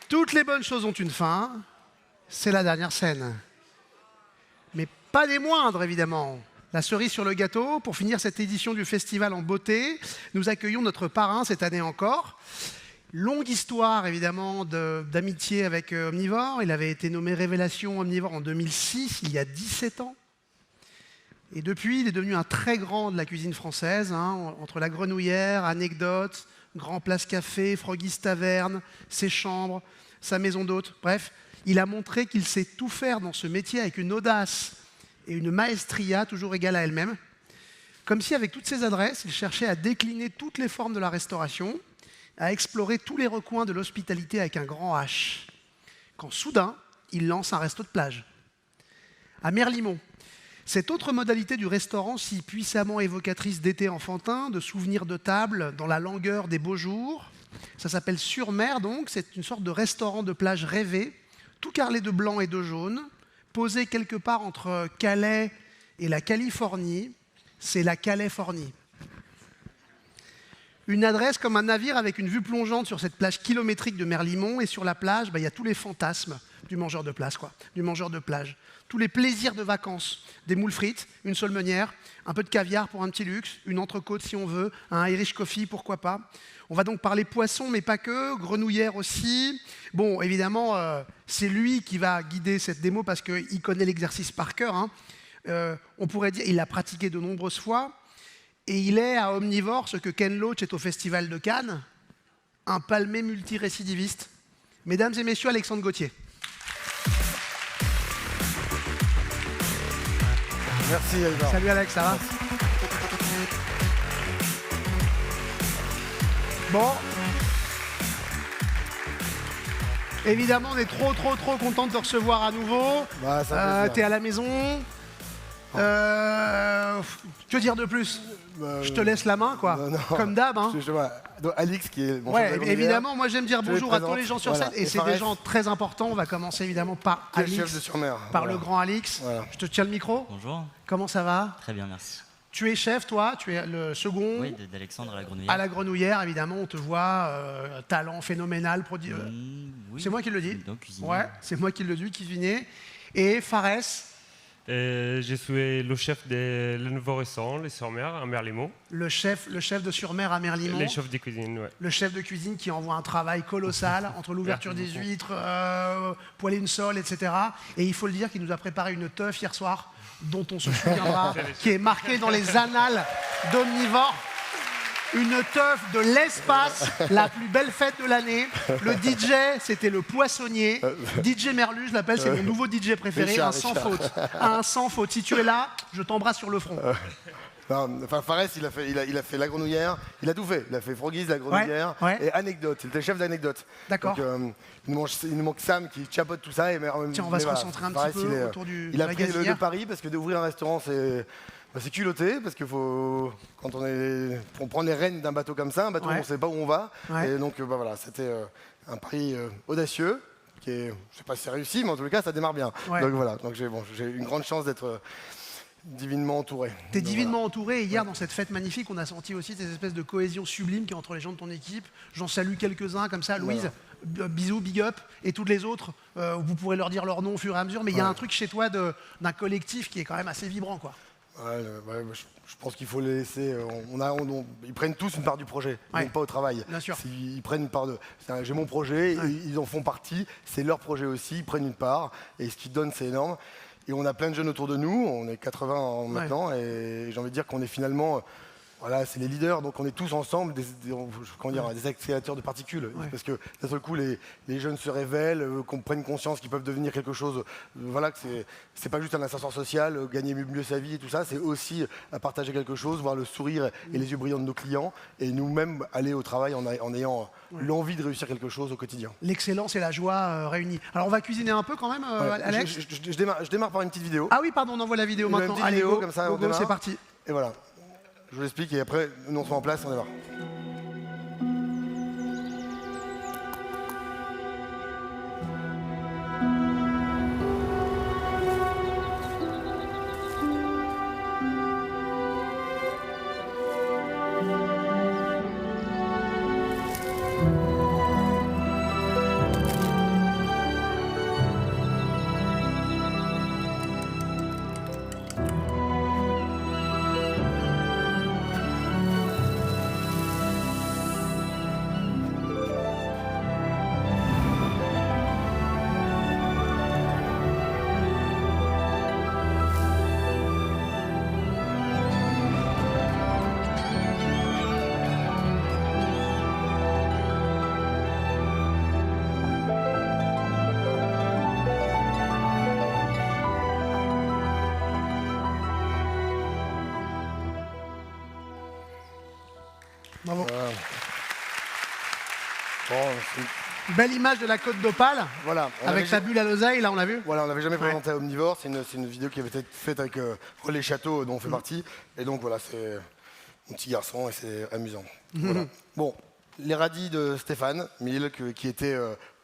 Toutes les bonnes choses ont une fin. C'est la dernière scène. Mais pas des moindres, évidemment. La cerise sur le gâteau, pour finir cette édition du festival en beauté, nous accueillons notre parrain cette année encore. Longue histoire, évidemment, d'amitié avec Omnivore. Il avait été nommé Révélation Omnivore en 2006, il y a 17 ans. Et depuis, il est devenu un très grand de la cuisine française, entre la Grenouillère, Anecdote, Grand Place Café, Froggy's Taverne, ses chambres, sa maison d'hôte. Bref, il a montré qu'il sait tout faire dans ce métier avec une audace et une maestria toujours égale à elle-même. Comme si, avec toutes ses adresses, il cherchait à décliner toutes les formes de la restauration, à explorer tous les recoins de l'hospitalité avec un grand H. Quand soudain, il lance un resto de plage. À Merlimont, cette autre modalité du restaurant si puissamment évocatrice d'été enfantin, de souvenirs de table dans la langueur des beaux jours, ça s'appelle Sur Mer donc, c'est une sorte de restaurant de plage rêvé, tout carrelé de blanc et de jaune, posé quelque part entre Calais et la Californie, c'est la Californie. Une adresse comme un navire avec une vue plongeante sur cette plage kilométrique de Merlimont, et sur la plage, il y a tous les fantasmes du mangeur de plage, du mangeur de plage. Tous les plaisirs de vacances, des moules frites, une saulmenière, un peu de caviar pour un petit luxe, une entrecôte si on veut, un Irish coffee, pourquoi pas. On va donc parler poisson, mais pas que, grenouillère aussi. Bon, évidemment, c'est lui qui va guider cette démo parce qu'il connaît l'exercice par cœur. On pourrait dire qu'il l'a pratiqué de nombreuses fois. Et il est à Omnivore ce que Ken Loach est au Festival de Cannes, un palmé multirécidiviste. Mesdames et messieurs, Alexandre Gauthier. Merci, Alexandre. Salut Alex, ça va? Bon. Évidemment, on est trop content de te recevoir à nouveau. Bah, t'es à la maison. Que dire de plus? Je te laisse la main, quoi. Non. Comme d'hab. Donc, Alix, qui est mon Ouais, chef de évidemment, moi j'aime dire Je bonjour les à tous présente. les gens sur Voilà. scène. Et Et c'est des Fares. gens très importants. On va commencer évidemment par qui est le Alix, chef de Sur-Mer. par Voilà. le grand Alix. Voilà. Je te tiens le micro. Bonjour, Comment ça va? très bien, merci. Tu es chef, toi. Tu es le second. Oui, d'Alexandre à la Grenouillère. À la Grenouillère, évidemment, on te voit, talent phénoménal, prodigieux. Oui. C'est moi qui le dis. Donc, cuisinier. Ouais, c'est moi qui le dis, cuisinier. Et Fares, Je suis le chef de le nouveau restaurant, les Sur-Mer, à Merlimont. le chef de Sur-Mer à Merlimont. Les chefs de cuisine, ouais. Le chef de cuisine qui envoie un travail colossal entre l'ouverture des huîtres, poêler une sole, etc. Et il faut le dire qu'il nous a préparé une teuf hier soir, dont on se souviendra, qui est marquée dans les annales d'Omnivore. Une teuf de l'espace, la plus belle fête de l'année. Le DJ, c'était le poissonnier. DJ Merlu, je l'appelle, c'est mon nouveau DJ préféré, Richard, un sans Richard. faute. Un sans faute. Si tu es là, je t'embrasse sur le front. Non, enfin, Fares, il a fait la Grenouillère, il a tout fait. Il a fait Froggy's, la Grenouillère Ouais. et Anecdote. Il était chef d'Anecdote. D'accord. Donc, il nous manque Sam qui chapeaute tout ça. Tiens, on va se concentrer un petit peu autour du Il a pris magazinière. le pari parce que d'ouvrir un restaurant, c'est culotté, parce qu'il faut, quand on prend les rênes d'un bateau comme ça, un bateau où on ne sait pas où on va. Ouais. Et donc voilà, c'était un pari audacieux, qui est, je ne sais pas si c'est réussi, mais en tous les cas, ça démarre bien. Ouais. Donc voilà, donc j'ai une grande chance d'être divinement entouré. T'es Donc, divinement entouré, et hier dans cette fête magnifique, on a senti aussi cette espèce de cohésion sublime qui est entre les gens de ton équipe. J'en salue quelques-uns comme ça, Louise, bisous, big up, et toutes les autres, vous pourrez leur dire leur nom au fur et à mesure, mais il y a un truc chez toi d'un collectif qui est quand même assez vibrant, quoi. Je pense qu'il faut les laisser. Ils prennent tous une part du projet, ils Ouais. vont pas au travail. Bien sûr. Ils prennent une part j'ai mon projet, Ouais. ils en font partie, c'est leur projet aussi, ils prennent une part, et ce qu'ils donnent, c'est énorme. Et on a plein de jeunes autour de nous, on est 80 maintenant, et j'ai envie de dire qu'on est finalement. Voilà, c'est les leaders, donc on est tous ensemble des accélérateurs de particules. Ouais. Parce que d'un seul coup, les jeunes se révèlent, qu'on prenne conscience qu'ils peuvent devenir quelque chose. Voilà, que c'est pas juste un ascenseur social, gagner mieux sa vie et tout ça, c'est aussi à partager quelque chose, voir le sourire et les yeux brillants de nos clients, et nous-mêmes aller au travail en ayant l'envie de réussir quelque chose au quotidien. L'excellence et la joie réunies. Alors on va cuisiner un peu quand même, Ouais, Alex. je démarre par une petite vidéo. Ah oui, pardon, on envoie la vidéo Une maintenant. petite Allez, vidéo, go, comme ça, go, on go, démarre. c'est parti. Et voilà. Je vous l'explique, et après, nous on se met en place, on démarre. Bravo. Bon, Belle image de la côte d'Opale, voilà. avec ta bulle à l'oseille, là on l'a vu. Voilà, on l'avait jamais présenté à Omnivore. C'est une vidéo qui avait été faite avec Relais Château, dont on fait partie. Et donc voilà, c'est mon petit garçon et c'est amusant. Voilà. Bon, les radis de Stéphane Mille, qui était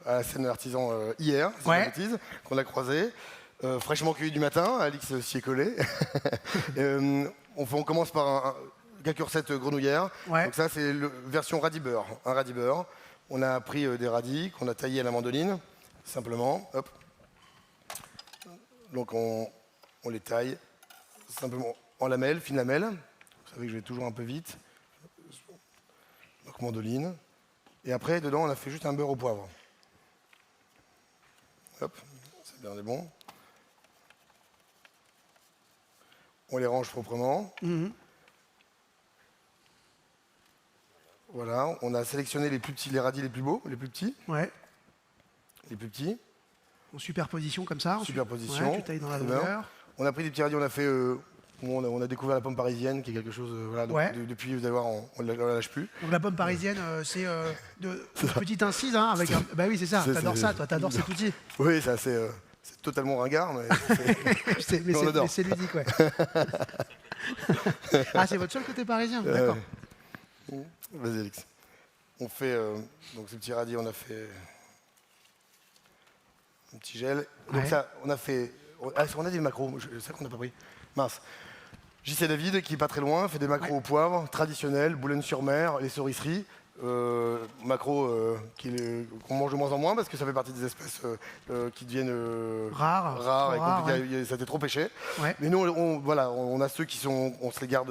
à la scène de l'artisan hier, si je ne dis pas de bêtises, qu'on a croisé. Fraîchement cueilli du matin, Alix s'y est collé. On commence par quelques recettes grenouillères. Donc ça, c'est la version radis beurre. Un radis beurre. On a pris des radis qu'on a taillés à la mandoline, simplement. Hop. Donc on les taille simplement en lamelles, fines lamelles. Vous savez que je vais toujours un peu vite. Donc mandoline. Et après, dedans, on a fait juste un beurre au poivre. Hop, c'est bien, on est bon. On les range proprement. Voilà, on a sélectionné les plus petits, les radis les plus beaux, les plus petits. Les plus petits. En superposition comme ça. Superposition. Tu tailles dans la longueur. On a pris des petits radis, on a fait, on a découvert la pomme parisienne, qui est quelque chose, voilà. Donc, depuis, vous allez voir, on ne la lâche plus. Donc la pomme parisienne, c'est de petite incise, hein, avec un. Bah oui, c'est ça. T'adores ça, toi. T'adores cet outil. Oui, ça, c'est totalement ringard, mais mais c'est ludique, ouais. Ah, c'est votre seul côté parisien, d'accord. Vas-y, Alix. On fait donc ces petits radis, on a fait un petit gel. Donc ça, on a fait. On a des macros, c'est ça qu'on n'a pas pris. Mince. JC David, qui est pas très loin, fait des macros au poivre, traditionnels, Boulogne-sur-Mer, les saurisseries. Macros qu'on mange de moins en moins parce que ça fait partie des espèces qui deviennent rares et compliquées. Ça a été trop pêché. Mais nous, on a ceux qui sont, on se les garde.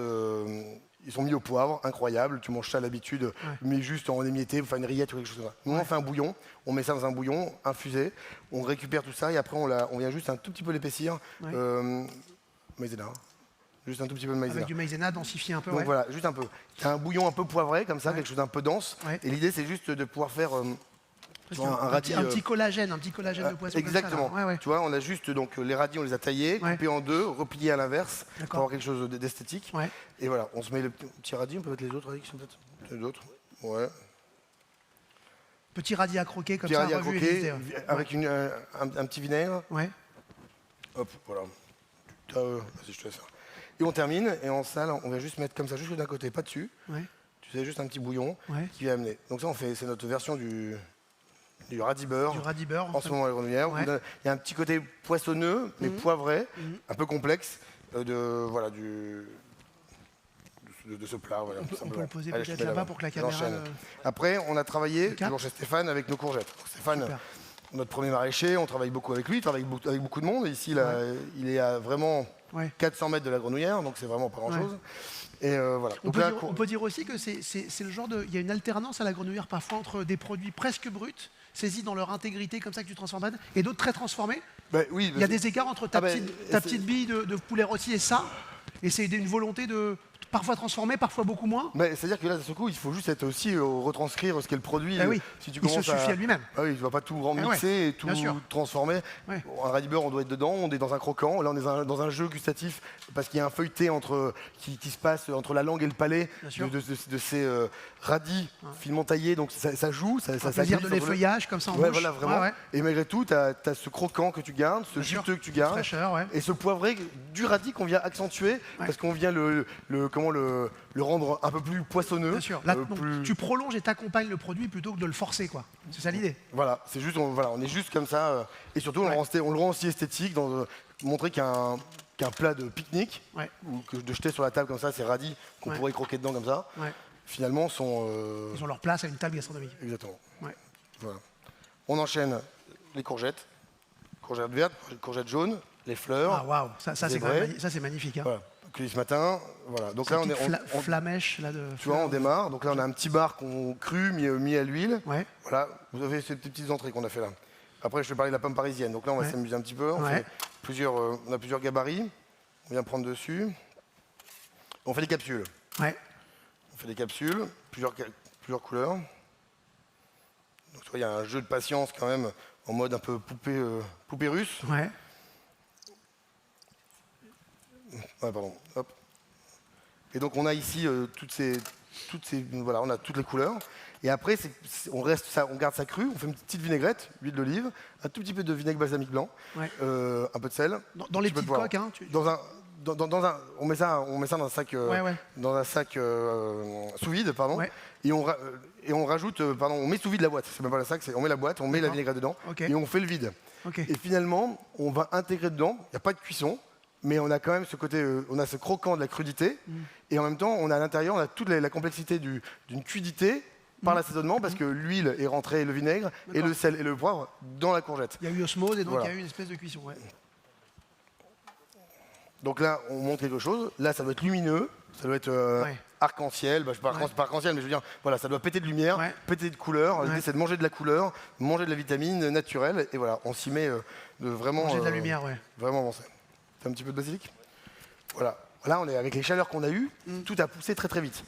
Ils sont mis au poivre, incroyable. Tu manges ça à l'habitude, mais juste en émietté, enfin une rillette ou quelque chose comme ça. Nous, on fait un bouillon, on met ça dans un bouillon infusé, on récupère tout ça et après on vient juste un tout petit peu l'épaissir. Maïzena. Juste un tout petit peu de maïzena. Avec du maïzena densifié un peu. Donc voilà, juste un peu. Tu as un bouillon un peu poivré, comme ça, quelque chose d'un peu dense. Et l'idée, c'est juste de pouvoir faire un petit collagène de poisson. Exactement. Comme ça, tu vois, on a juste donc les radis, on les a taillés, coupés en deux, repliés à l'inverse pour avoir quelque chose d'esthétique. Et voilà, on se met le petit radis, on peut mettre les autres radis qui sont peut-être d'autres. Ouais. Petit radis à croquer comme petit ça, radis à croquer, avec un petit vinaigre. Hop, voilà. Vas-y, je te laisse faire. Et on termine, et en salle, on va juste mettre comme ça, juste d'un côté, pas dessus. Tu sais, juste un petit bouillon qui va amener. Donc ça, c'est notre version du radis beurre. Du radis beurre. En ce moment, à la grenouillère. Il y a un petit côté poissonneux, mais poivré, un peu complexe, de ce plat. Voilà, on peut le poser peut-être là-bas pour que la caméra... Après, on a travaillé, toujours chez Stéphane, avec nos courgettes. Donc, Stéphane, notre premier maraîcher, on travaille beaucoup avec lui, il travaille avec beaucoup de monde. Et ici, là, il est à vraiment 400 mètres de la grenouillère, donc c'est vraiment pas grand-chose. Et voilà. On peut dire aussi que c'est le genre de... Il y a une alternance à la grenouillère parfois entre des produits presque bruts, saisis dans leur intégrité, comme ça que tu transformes, et d'autres très transformés. Oui, il y a des écarts entre ta petite bille de poulet rôti et ça, et c'est une volonté de... Parfois transformé, parfois beaucoup moins. Mais c'est-à-dire que là, de ce coup, il faut juste être aussi retranscrire ce qu'est le produit. Si tu il se suffit à lui-même. Ah oui, tu ne vas pas tout remixer et tout transformer. Un radis beurre, on doit être dedans, on est dans un croquant. Là, on est dans un jeu gustatif parce qu'il y a un feuilleté qui se passe entre la langue et le palais de ces radis finement taillés. Donc ça joue, ça plaisir de l'effeuillage comme ça en bouche. Voilà, vraiment. Et malgré tout, tu as ce croquant que tu gardes, ce juteux que tu gardes, et ce poivré du radis qu'on vient accentuer parce qu'on vient le rendre un peu plus poissonneux. Bien sûr. Là, tu prolonges et t'accompagnes le produit plutôt que de le forcer, quoi. C'est ça l'idée. Voilà, c'est juste, on est juste comme ça. Et surtout, on le rend aussi esthétique, montrer qu'un plat de pique-nique, ou de jeter sur la table comme ça, ces radis qu'on pourrait croquer dedans comme ça, finalement ils ont leur place à une table gastronomique. Exactement. Voilà. On enchaîne les courgettes. Courgettes vertes, courgettes jaunes, les fleurs. Ah waouh, ça c'est magnifique. Hein. Voilà. Cueilli ce matin, voilà. Donc là on flamèche là de. Tu vois, on démarre. Donc là on a un petit bar qu'on cru mis à l'huile. Voilà. Vous avez ces petites entrées qu'on a fait là. Après je te parlais de la pomme parisienne. Donc là on va s'amuser un petit peu. On a plusieurs gabarits. On vient prendre dessus. On fait des capsules. On fait des capsules, plusieurs couleurs. Donc tu vois, il y a un jeu de patience quand même en mode un peu poupée russe. Pardon. Hop. Et donc on a ici toutes ces voilà, on a toutes les couleurs. Et après, on garde ça cru, on fait une petite vinaigrette, huile d'olive, un tout petit peu de vinaigre balsamique blanc, Ouais. un peu de sel. Dans les petites coques, hein, On met ça dans un sac, dans un sac sous vide, pardon. Ouais. Et on rajoute, on met sous vide la boîte. C'est même pas le sac, on met la boîte, on met la vinaigrette dedans, et on fait le vide. Ok. Et finalement, on va intégrer dedans. Il n'y a pas de cuisson, mais on a quand même ce côté, on a ce croquant de la crudité, et en même temps, on a à l'intérieur, on a toute la complexité d'une crudité par l'assaisonnement, parce que l'huile est rentrée, le vinaigre, et le sel et le poivre dans la courgette. Il y a eu osmose et donc Voilà. il y a eu une espèce de cuisson. Ouais. Donc là, on monte quelque chose. Là, ça doit être lumineux, ça doit être arc-en-ciel. Je ne sais pas arc-en-ciel, mais je veux dire, voilà, ça doit péter de lumière, péter de couleur. L'idée, c'est de manger de la couleur, manger de la vitamine naturelle, et voilà, on s'y met vraiment. Manger de la lumière, ouais. Vraiment avancé. C'est un petit peu de basilic. Voilà. Là, on est avec les chaleurs qu'on a eues, tout a poussé très très vite.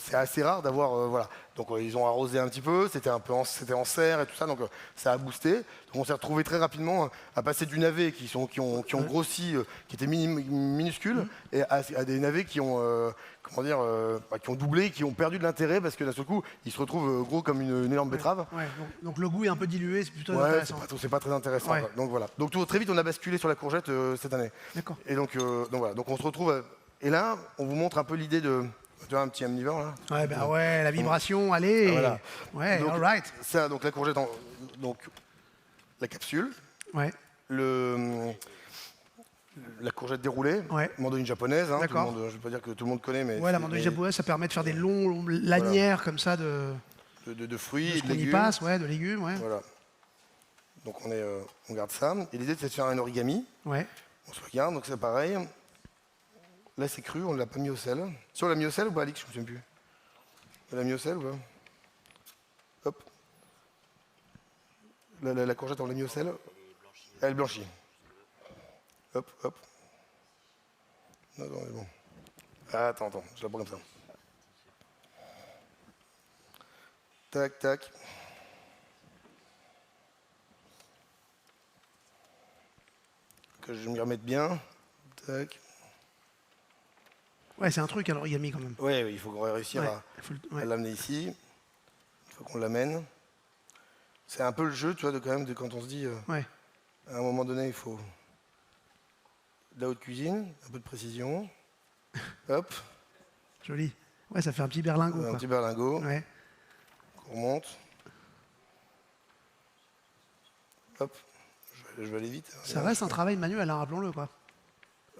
C'est assez rare d'avoir, voilà. Donc ils ont arrosé un petit peu, c'était en serre et tout ça, donc ça a boosté. Donc on s'est retrouvé très rapidement à passer du navet qui ont grossi, qui étaient minuscules, et à des navets qui ont, qui ont doublé, qui ont perdu de l'intérêt parce que d'un seul coup, ils se retrouvent gros comme une énorme betterave. Ouais. Donc le goût est un peu dilué, c'est plutôt Ouais, intéressant. c'est pas très intéressant. Ouais. Quoi. Donc voilà. Donc très vite, on a basculé sur la courgette cette année. D'accord. Et donc voilà. Donc on se retrouve. Et là, on vous montre un peu l'idée de. Tu vois, un petit omnivore là. Ouais, bah ouais, la vibration, allez. Voilà. Ouais, Donc, all right. Ça, donc la courgette, donc la capsule, Ouais. la courgette déroulée, mandoline japonaise. Hein, D'accord. je ne vais pas dire que tout le monde connaît, mais. Ouais, la mandoline japonaise, ça permet de faire des longs lanières comme ça de fruits, ce de qu'on y légumes. passe, de légumes, ouais. Voilà. Donc on garde ça. Et l'idée, c'est de faire un origami. Ouais. On se regarde, donc c'est pareil. Là, c'est cru, on ne l'a pas mis au sel. Si on l'a mis au sel ou pas, Alix? Je ne me souviens plus. On l'a mis au sel ou pas? Hop. La courgette, on l'a mis au sel. Elle blanchit. Hop, hop. Non, c'est bon. Attends, je la prends comme ça. Tac, tac. Que je m'y remette bien. Tac. Ouais, c'est un truc, alors, l'origami quand même. Oui, il faut réussir à l'amener ici. Il faut qu'on l'amène. C'est un peu le jeu, tu vois, de quand on se dit, à un moment donné, il faut de la haute cuisine, un peu de précision. Hop. Joli. Ouais, ça fait un petit berlingot. Un petit berlingot. Ouais. On remonte. Hop. Je vais aller vite. Ça reste un travail manuel, hein, rappelons-le, quoi.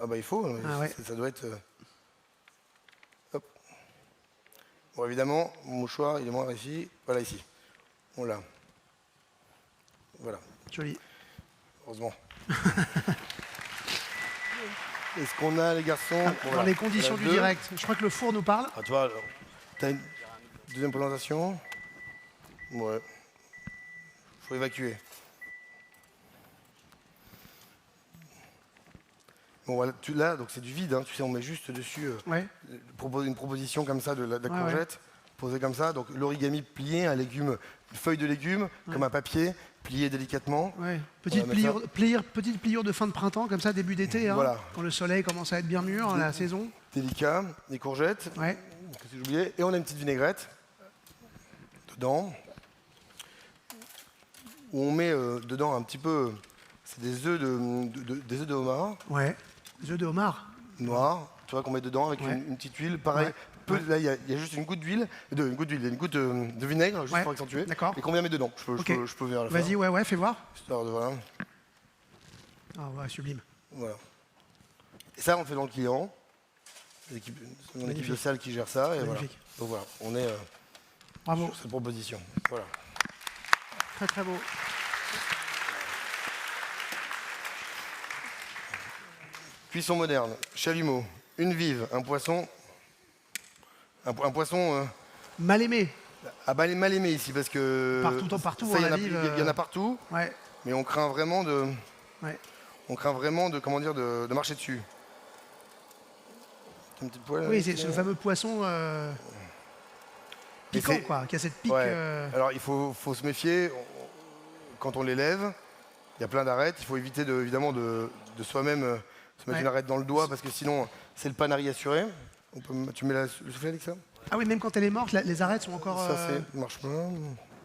Ah bah il faut, ça doit être... Hop. Bon, évidemment, mon mouchoir, il est moins ici. Voilà, ici. On l'a. Voilà. Joli. Heureusement. Est-ce qu'on a, les garçons Dans les conditions du direct. Je crois que le four nous parle. Ah, tu vois, t'as une deuxième présentation. Ouais. Faut évacuer. Bon, voilà, là, donc c'est du vide, hein, tu sais, on met juste dessus une proposition comme ça de la courgette, posée comme ça. Donc l'origami plié, un légume, une feuille de légumes, comme un papier, plié délicatement. Ouais. Petite pliure de fin de printemps, comme ça, début d'été, hein, voilà. Quand le soleil commence à être bien mûr, la saison. Délicat, les courgettes, qu'est-ce que j'ai oublié, et on a une petite vinaigrette dedans, où on met dedans un petit peu, c'est des œufs de homard. Ouais, des œufs de homard. Noirs, tu vois, qu'on met dedans avec une petite huile, pareil. Là, il y a juste une goutte d'huile, une goutte de vinaigre, juste pour accentuer. D'accord. Et qu'on vient mettre dedans. Je peux venir le faire. Vas-y, fais voir. Histoire de, voilà. Ah ouais, sublime. Voilà. Et ça, on le fait dans le client. Mon équipe de salle qui gère ça. Et voilà. Donc voilà, on est sur cette proposition. Voilà. Très très beau. Cuisson moderne, chalumeau, une vive, un poisson. Un poisson. Mal aimé. Mal aimé ici parce que. Partout, ça, il y en a partout. Ouais. Mais on craint vraiment de. Ouais. On craint vraiment de marcher dessus. Une petite poêle, oui, c'est le fameux poisson piquant, quoi, qui a cette pique. Alors il faut se méfier quand on l'élève. Il y a plein d'arêtes. Il faut éviter évidemment de soi-même se mettre une arête dans le doigt parce que sinon c'est le panari assuré. Tu mets le soufflet avec ça? Ah oui, même quand elle est morte, les arêtes sont encore... Ça, c'est marche-pain.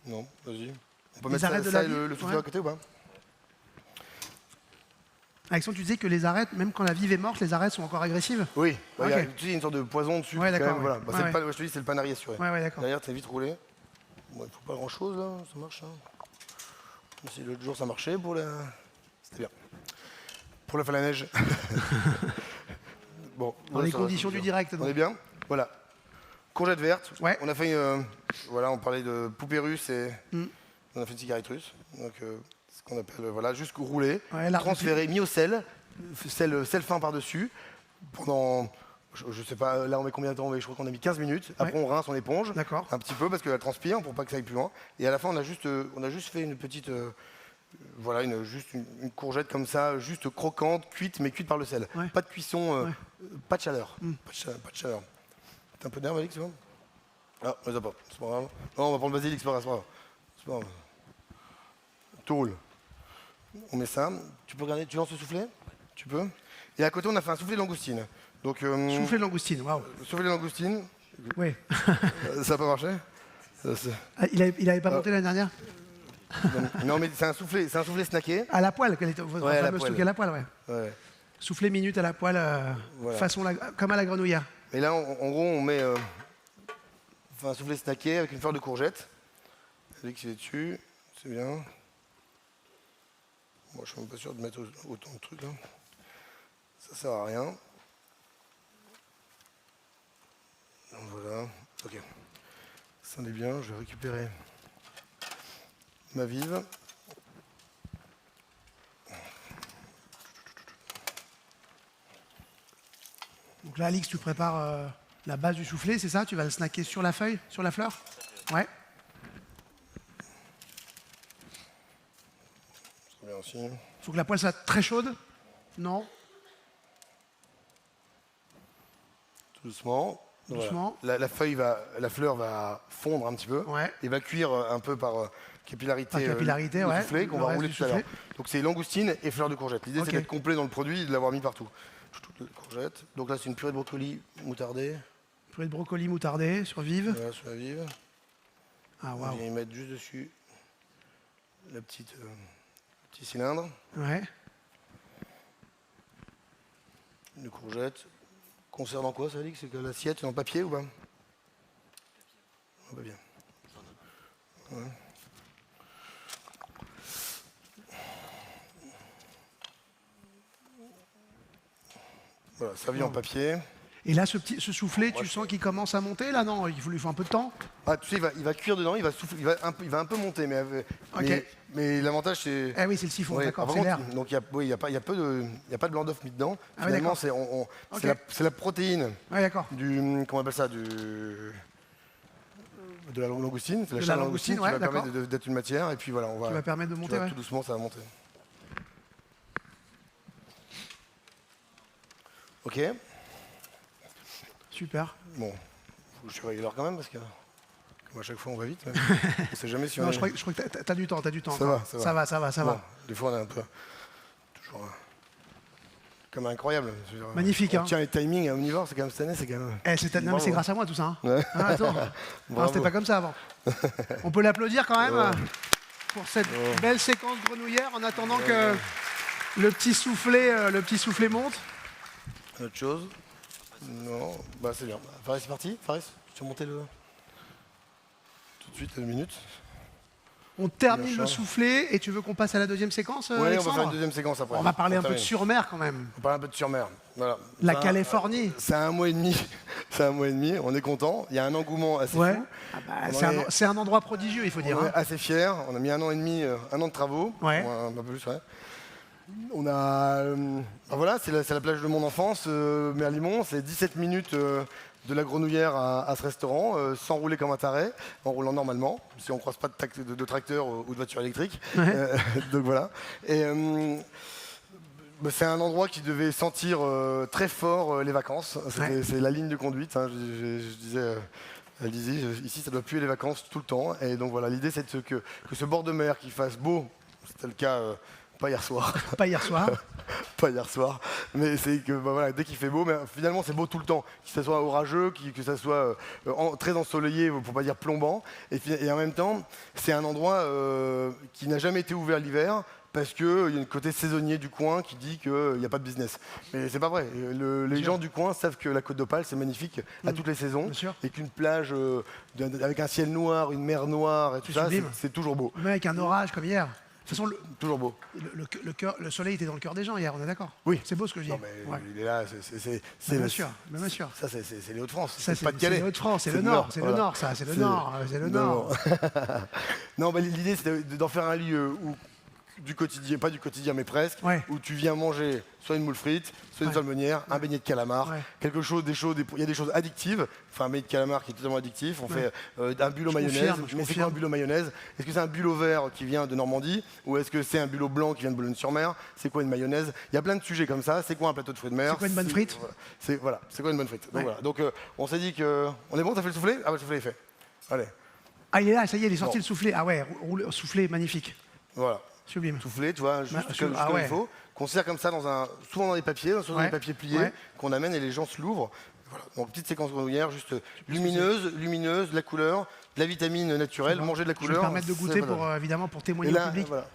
Non, vas-y. On peut Les mettre arêtes de ça la et vie le soufflé Ouais. à côté ou pas? Alexandre, tu disais que les arêtes, même quand la vive est morte, les arêtes sont encore agressives? Oui, bah, Ok. tu sais, il y a une sorte de poison dessus. Ouais, quand d'accord, même, voilà. ouais. Bah, Ouais, c'est ouais. je te dis, c'est le panari assuré. Ouais, d'accord. Derrière, t'es vite roulé. Bon, il faut pas grand-chose, là, ça marche. Hein. Même si l'autre jour, ça marchait pour la... C'était bien. Pour la fin de la neige. Bon, Dans là, les ça va, conditions c'est du bien. direct, On donc. est bien? Voilà. Courgette verte. Ouais. On a fait voilà, on parlait de poupée russe et on a fait une cigarette russe. Donc, ce qu'on appelle, voilà, juste roulé, Ouais, là, transféré, mis au sel fin par-dessus, pendant, je sais pas, là on met combien de temps, mais je crois qu'on a mis 15 minutes. Après Ouais. on rince, on éponge, D'accord. un petit peu parce qu'elle transpire pour pas que ça aille plus loin. Et à la fin on a juste fait une petite, voilà, juste une courgette comme ça, juste croquante, cuite, mais cuite par le sel. Ouais. Pas de cuisson, Ouais. pas de chaleur. Pas de chaleur. T'as un peu d'herbe, Alix, c'est bon? Ah, on les a pas, c'est pas grave. Non, on va prendre le basilic, c'est pas grave, c'est pas grave. C'est pas grave. Tout roule. On met ça. Tu peux regarder, tu lances le soufflet? Tu peux. Et à côté, on a fait un soufflé de langoustine. Donc, Soufflé de langoustine, waouh. soufflé de langoustine, Oui. ça n'a pas marché? Ça, Ah, il avait pas monté l'année dernière? non, mais c'est un soufflé snacké. À la poêle, votre Ouais, à la fameuse poêle. truc à la poêle, ouais. Ouais. Soufflé minute à la poêle, Voilà. façon comme à la grenouillère. Et là, en gros, on met un soufflé snacké avec une fleur de courgette. Alix, il est dessus, c'est bien. Moi, je suis même pas sûr de mettre autant de trucs là. Ça sert à rien. Donc, voilà. Ok. Ça en est bien. Je vais récupérer ma vive. Donc là, Alix, tu prépares la base du soufflé, c'est ça? Tu vas le snacker sur la feuille, sur la fleur? Ouais. C'est bien aussi. Faut que la poêle soit très chaude? Non? Tout doucement. Donc, Doucement. voilà. La fleur va fondre un petit peu. Ouais. Et va cuire un peu par capillarité, Par capillarité, le ouais. soufflé qu'on Le va reste rouler du tout à l'heure. soufflé. Donc c'est langoustine et fleur de courgette. L'idée Ok. c'est d'être complet dans le produit et de l'avoir mis partout. Toute la courgette. Donc là c'est une purée de brocoli moutardée. Purée de brocoli moutardé sur vive. Voilà, sur la vive. Ah, On waouh. vient y mettre juste dessus la petite, petit cylindre Ouais. de courgette. Conserve en quoi ça, Alix? C'est que l'assiette est en papier ou pas? En papier. Ouais. Voilà, servi en papier. Et là, ce soufflé, tu sens qu'il commence à monter là? Non, il lui faut un peu de temps. Ah, tu sais, il va cuire dedans, il va souffler, il va un peu monter, Ok. mais l'avantage c'est. Eh oui, c'est le siphon, Ouais, d'accord, par c'est contre, l'air. donc il y a pas de blanc d'œuf mis dedans. Ah ouais, Finalement, d'accord. c'est Ok. c'est la protéine Ouais, d'accord. comment on appelle ça, de la langoustine, c'est la De chair la de langoustine langoustine, qui ouais, va d'accord. permettre d'être une matière, et puis voilà, on va. Qui va permettre de tu monter, vois, ouais. tout doucement, ça va monter. Ok. Super. Bon, faut que je surveille l'heure quand même parce que comme à chaque fois on va vite. Mais on sait jamais si on Non, est. je crois que t'as du temps, t'as du temps. Ça encore. va, ça va. Ça va. Bon, des fois, on est un peu. Toujours. Comme incroyable. Je veux dire, Magnifique, on hein. tient les timings à Omnivore, c'est quand même cette année, c'est quand même. Non, mais Bravo. c'est grâce à moi tout ça. Hein. Ouais. Ah, attends. Non, Bravo. c'était pas comme ça avant. On peut l'applaudir quand même pour cette belle séquence grenouillère en attendant que le petit soufflet monte. Autre chose? Non, bah c'est bien. Faris, c'est parti? Faris, tu as monté le. Tout de suite, une minute. On termine Bien le sûr. soufflé et tu veux qu'on passe à la deuxième séquence, Oui, on va Alexandre? faire une deuxième séquence après. On va parler un peu de termine. sur-mer quand même. On va parler un peu de sur-mer. Voilà. La Ça, Californie. C'est un mois et demi. C'est un mois et demi. On est content. Il y a un engouement assez Ouais. fou. Ah bah, On c'est est- c'est un endroit prodigieux, il faut dire. On est Hein. assez fiers. On a mis 1 an et demi, 1 an de travaux. Ouais. Un peu plus, ouais. On a. Ben voilà, c'est la plage de mon enfance, Merlimont. C'est 17 minutes de la Grenouillère à ce restaurant, sans rouler comme un taré, en roulant normalement, si on ne croise pas de tracteur ou de voiture électrique. Ouais. Donc voilà. Et bah, c'est un endroit qui devait sentir très fort les vacances. Ouais. C'est la ligne de conduite. Hein. Je disais. Elle disait, ici ça doit puer les vacances tout le temps. Et donc voilà, l'idée c'est que ce bord de mer qui fasse beau, c'était le cas pas hier soir, Pas hier soir. pas hier soir, mais c'est que voilà, dès qu'il fait beau, mais finalement c'est beau tout le temps, que ça soit orageux, que ça soit très ensoleillé, pour pas dire plombant, et en même temps c'est un endroit qui n'a jamais été ouvert l'hiver, parce qu'il y a un côté saisonnier du coin qui dit qu'il n'y a pas de business. Mais c'est pas vrai. Les gens du coin savent que la Côte d'Opale, c'est magnifique à toutes les saisons. Et qu'une plage avec un ciel noir, une mer noire, et tout ça, c'est toujours beau. Mais avec un orage comme hier. De toute façon, toujours beau. Le soleil était dans le cœur des gens hier, on est d'accord? Oui. C'est beau ce que je dis. Non, mais il est là, c'est bien sûr, bien sûr. Ça, c'est les Hauts-de-France. C'est pas de Calais. C'est les Hauts-de-France, c'est le Nord, c'est le Nord, ça, c'est le Nord, c'est le Nord. Non, mais l'idée, c'est d'en faire un lieu où du quotidien, pas du quotidien mais presque, où tu viens manger soit une moule frite, soit une salmonière, un beignet de calamar, quelque chose, il y a des choses addictives. Enfin, un beignet de calamar qui est totalement addictif. On fait un bulot mayonnaise. Mais c'est quoi un bulot mayonnaise? Est-ce que c'est un bulot vert qui vient de Normandie ou est-ce que c'est un bulot blanc qui vient de Boulogne-sur-Mer? C'est quoi une mayonnaise? Il y a plein de sujets comme ça. C'est quoi un plateau de fruits de mer? C'est quoi une bonne frite? C'est quoi une bonne frite? Donc, voilà. Donc on s'est dit que on est bon. T'as fait le soufflé? Ah bah le soufflé est fait. Allez. Ah il est là, ça y est, il est sorti le soufflé. Ah ouais, soufflé, magnifique. Voilà. Sublime. Soufflé, tu vois, juste comme il faut, qu'on sert comme ça souvent dans des papiers, souvent dans des papiers pliés, qu'on amène et les gens se l'ouvrent. Voilà. Donc petite séquence grenouillère, juste lumineuse, de la couleur, de la vitamine naturelle, manger de la couleur. Je vais me permettre de goûter évidemment pour témoigner au public. Voilà.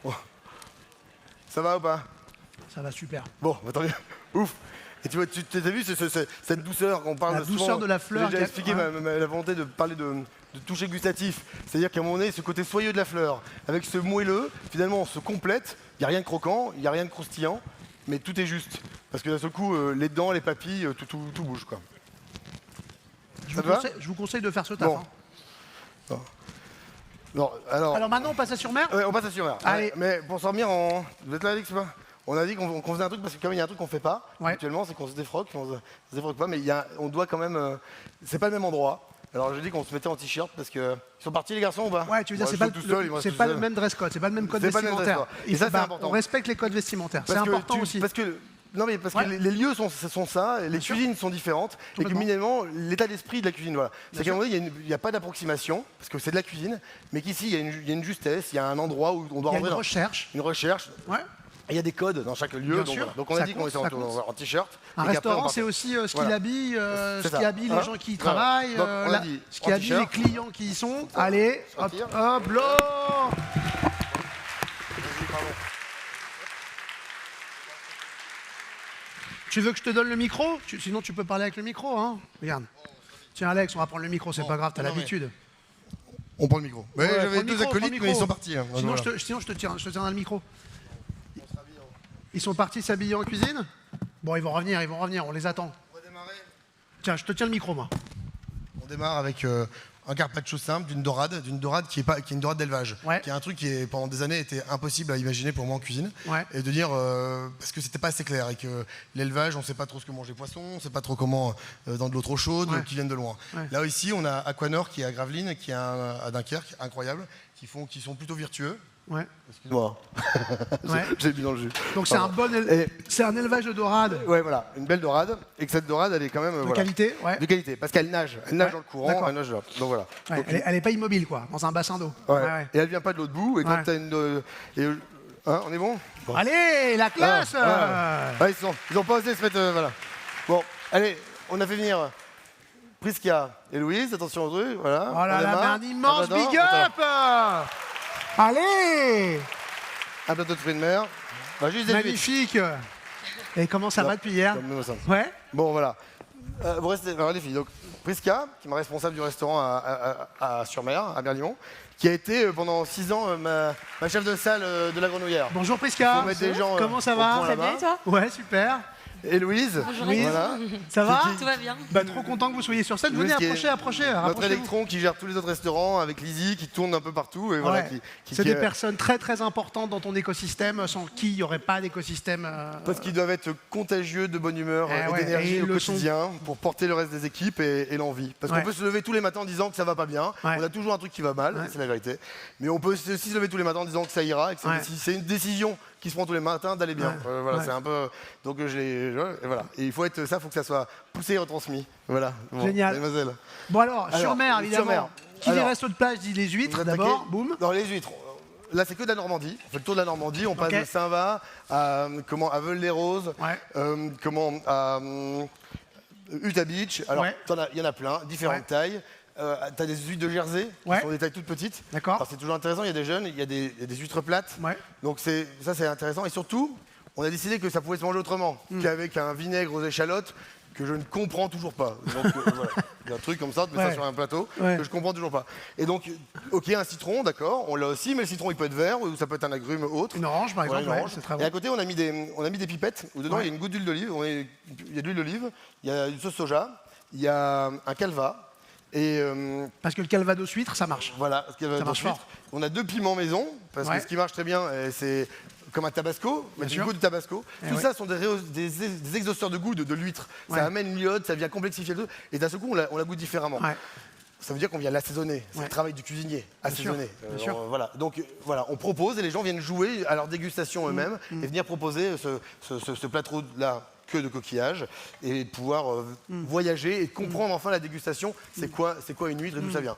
Bon. Ça va ou pas? Ça va super. Bon, tant mieux. Ouf. Et tu vois, tu as vu cette douceur qu'on parle de souvent. La douceur de la fleur. J'ai déjà expliqué la volonté de parler de toucher gustatif. C'est-à-dire qu'à un moment donné, ce côté soyeux de la fleur, avec ce moelleux, finalement, on se complète. Il n'y a rien de croquant, il n'y a rien de croustillant, mais tout est juste. Parce que d'un seul coup, les dents, les papilles, tout bouge, quoi. Je vous conseille de faire ce taf. Bon. Hein. Non, alors maintenant, on passe à Sur-Mer? Ouais, on passe à Sur-Mer. Allez. Mais pour s'en revenir vous êtes là, Alix, ou pas? On a dit qu'on faisait un truc, parce que comme il y a un truc qu'on fait pas, actuellement, c'est qu'on se défroque, on se défroque pas, mais on doit quand même... c'est pas le même endroit. Alors j'ai dit qu'on se mettait en t-shirt parce que... Ils sont partis les garçons ou pas? Ouais, tu veux dire, c'est pas le même dress code, c'est pas le même code vestimentaire. Et ça, c'est important. On respecte les codes vestimentaires, c'est important aussi. Parce que les lieux sont ça, les cuisines sont différentes, et que finalement, l'état d'esprit de la cuisine, voilà. C'est qu'à un moment donné, il n'y a pas d'approximation, parce que c'est de la cuisine, mais qu'ici, il y a une justesse, il y a un endroit où on doit rentrer. Une recherche. Ouais. Il y a des codes dans chaque lieu, donc on a dit qu'on était en t-shirt. Un restaurant, c'est aussi ce qui habille, les gens qui y travaillent, ce qui habille les clients qui y sont. Allez, hop, l'eau. Tu veux que je te donne le micro? Sinon, tu peux parler avec le micro, hein. Regarde. Tiens, Alex, on va prendre le micro, c'est pas grave, t'as l'habitude. On prend le micro. J'avais deux acolytes, mais ils sont partis. Sinon, je te tiens dans le micro. Ils sont partis s'habiller en cuisine? Bon, ils vont revenir, on les attend. On va démarrer. Tiens, je te tiens le micro, moi. On démarre avec un carpaccio simple, d'une dorade qui est une dorade d'élevage, qui est un truc qui pendant des années était impossible à imaginer pour moi en cuisine, et de dire parce que c'était pas assez clair et que l'élevage, on sait pas trop ce que mange les poissons, on sait pas trop comment dans de l'eau trop chaude, qui viennent de loin. Là ici, on a Aquanor qui est à Gravelines, qui est à Dunkerque, incroyable, qui sont plutôt vertueux. Ouais. Excuse-moi. J'ai bu dans le jus. Donc c'est un élevage de dorade. Ouais, voilà, une belle dorade, et que cette dorade, elle est quand même de qualité, de qualité, parce qu'elle nage dans le courant, elle nage là. Donc voilà. Donc, elle est pas immobile, quoi, dans un bassin d'eau. Et elle vient pas de l'autre bout. Et quand t'as une, on est bon? Allez, la classe. Ils ont pas osé se mettre, voilà. Bon, allez, on a fait venir Prisca et Louise. Attention aux deux, voilà. Oh là là, mais un immense big up. Allez! Un plateau de fruits de mer. Magnifique! Et comment ça va depuis hier? Ouais. Bon, voilà. Vous restez, alors, les filles. Donc, Prisca, qui est ma responsable du restaurant à Sur-Mer, à Berlimont, qui a été pendant 6 ans ma chef de salle de la Grenouillère. Bonjour Prisca. Comment ça va? Ça va bien, toi? Ouais, super. Et Louise. Bonjour. Voilà. Ça va? Tout va bien. Trop content que vous soyez sur scène. Venez, approchez. Notre électron qui gère tous les autres restaurants avec Lizzie qui tourne un peu partout. Et voilà, c'est des personnes très très importantes dans ton écosystème, sans qui il n'y aurait pas d'écosystème. Parce qu'ils doivent être contagieux de bonne humeur et d'énergie au quotidien pour porter le reste des équipes et l'envie. Parce qu'on peut se lever tous les matins en disant que ça va pas bien. On a toujours un truc qui va mal, c'est la vérité. Mais on peut aussi se lever tous les matins en disant que ça ira et que c'est une décision qui se prend tous les matins d'aller bien. Voilà, c'est un peu. Donc et voilà. Et il faut être ça, faut que ça soit poussé et retransmis. Voilà. Bon, génial. Mademoiselle. Bon alors, Sur-Mer évidemment. Qui dit resto de plage dit les huîtres d'abord. Boum. Dans les huîtres. là, c'est que de la Normandie. On fait le tour de la Normandie. On passe de Saint-Va à Veules-les-Roses, à Utah Beach. Alors, il y en a plein, différentes tailles. Tu as des huîtres de Jersey, qui sont des tailles toutes petites. D'accord. Alors, c'est toujours intéressant. Il y a des jeunes, il y a des huîtres plates. Donc, ça, c'est intéressant. Et surtout, on a décidé que ça pouvait se manger autrement qu'avec un vinaigre aux échalotes que je ne comprends toujours pas. Donc, voilà. Il y a un truc comme ça, tu mets ça sur un plateau, que je comprends toujours pas. Et donc, ok, un citron, d'accord, on l'a aussi, mais le citron, il peut être vert ou ça peut être un agrume autre. Une orange, par exemple, c'est très bon. Et à côté, on a mis des pipettes où dedans, il y a une goutte d'huile d'olive. Il y a de l'huile d'olive, il y a une sauce soja, il y a un calva. Et parce que le calvados huître, ça marche. Voilà, ça marche fort. On a 2 piments maison, parce que ce qui marche très bien, c'est comme un tabasco, mais du goût de tabasco. Tout ça sont des exhausteurs de goût de l'huître. Ça amène l'iode, ça vient complexifier le tout. Et d'un seul coup, on la goûte différemment. Ça veut dire qu'on vient l'assaisonner. C'est le travail du cuisinier, assaisonner. Bien sûr. Voilà. Donc voilà, on propose et les gens viennent jouer à leur dégustation eux-mêmes et venir proposer ce plateau-là que de coquillages et pouvoir voyager et comprendre enfin la dégustation. C'est quoi une huître et d'où ça vient.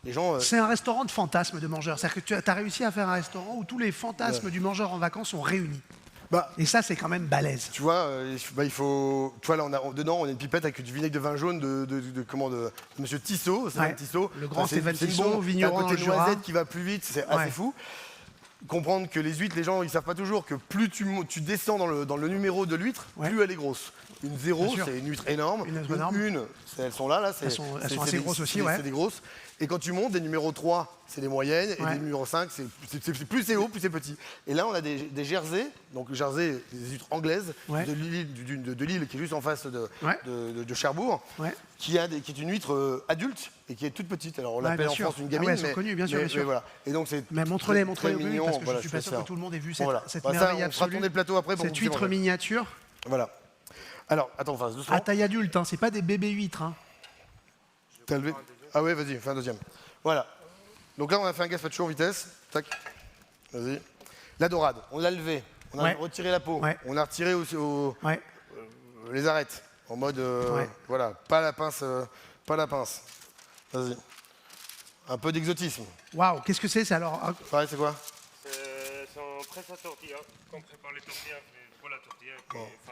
Les gens, c'est un restaurant de fantasmes de mangeurs. C'est-à-dire que tu as réussi à faire un restaurant où tous les fantasmes du mangeur en vacances sont réunis. Et ça, c'est quand même balèze. Tu vois, il faut. Tu vois, là, dedans, on a une pipette avec du vinaigre de vin jaune de Monsieur Tissot. Tissot. Le grand Stéphane Tissot, vigneron dans le Jura. Noisette qui va plus vite, c'est assez fou. Comprendre que les huîtres, les gens, ils savent pas toujours que plus tu descends dans le numéro de l'huître, plus elle est grosse. Une 0, c'est une huître énorme. Une, elles sont là, elles sont assez grosses aussi, c'est des grosses. Et quand tu montes, des numéros 3, c'est des moyennes, et des numéros 5, plus c'est haut, plus c'est petit. Et là, on a des Jersey, donc Jersey, des huîtres anglaises, de l'île qui est juste en face de Cherbourg, qui est une huître adulte et qui est toute petite. Alors on l'appelle en France une gamine, elles sont connues, bien sûr. Voilà. Et donc mais montre-les au public, mignon, parce que je suis pas sûr que tout le monde ait vu cette merveille absolue. On fera absolue. tourner le plateau après pour cette huître miniature. Voilà. Alors, attends, on fasse doucement. À taille adulte, c'est pas des bébés huîtres. T'as levé ? Ah ouais, vas-y, fais un deuxième. Voilà. Donc là, on a fait un gazpacho en vitesse. Tac. Vas-y. La dorade, on l'a levé. On a retiré la peau. On a retiré les arêtes. En mode, voilà, pas la pince. Vas-y. Un peu d'exotisme. Waouh, qu'est-ce que c'est alors? Pareil, c'est quoi? C'est un presse à tortilla. Quand on prépare les tortillas, les bols à tortilla,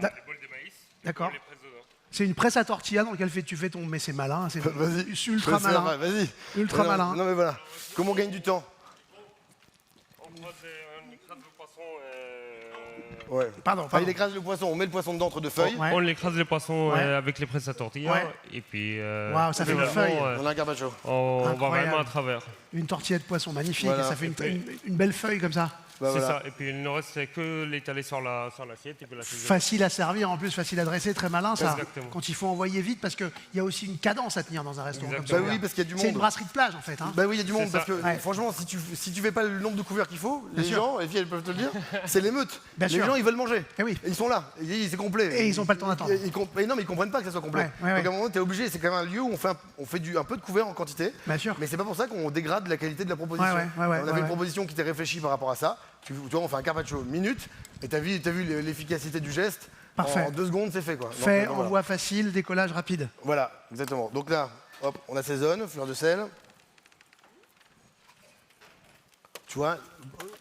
les bols de maïs. D'accord. C'est une presse à tortilla dans laquelle tu fais ton... Mais c'est malin, c'est ultra malin. Vas-y. Ultra malin. Non mais voilà. Comment on gagne du temps? On écrase le poisson. Pardon. Il écrase le poisson, on met le poisson dedans entre deux feuilles. On écrase le poisson avec les presses à tortilla. Et puis. Waouh, ça fait une feuille. On a un garbacho. On va vraiment à travers. Une tortilla de poisson magnifique. Et ça fait une belle feuille comme ça. C'est ça, et puis il ne reste que l'étaler sur l'assiette et puis la cuisiner. Facile à servir, en plus facile à dresser, très malin ça. Exactement. Quand il faut envoyer vite, parce qu'il y a aussi une cadence à tenir dans un restaurant comme ça. Oui, parce qu'il y a du monde. C'est une brasserie de plage en fait. Oui, il y a du monde, parce que franchement, si tu fais pas le nombre de couverts qu'il faut, les gens, les filles elles peuvent te le dire, c'est l'émeute. Les gens ils veulent manger. Et ils sont là, c'est complet. Et ils n'ont pas le temps d'attendre. Non, mais ils comprennent pas que ça soit complet. Donc à un moment, tu es obligé, c'est quand même un lieu où on fait un peu de couverts en quantité. Bien sûr. Mais c'est pas pour ça qu'on dégrade la qualité de la proposition. On avait une proposition qui était réfléchie par rapport à ça. Tu vois, on fait un carpaccio minute, et t'as vu l'efficacité du geste. Parfait. En 2 secondes, c'est fait quoi. Fait, envoi facile, décollage rapide. Voilà, exactement. Donc là, hop, on assaisonne, fleur de sel. Tu vois,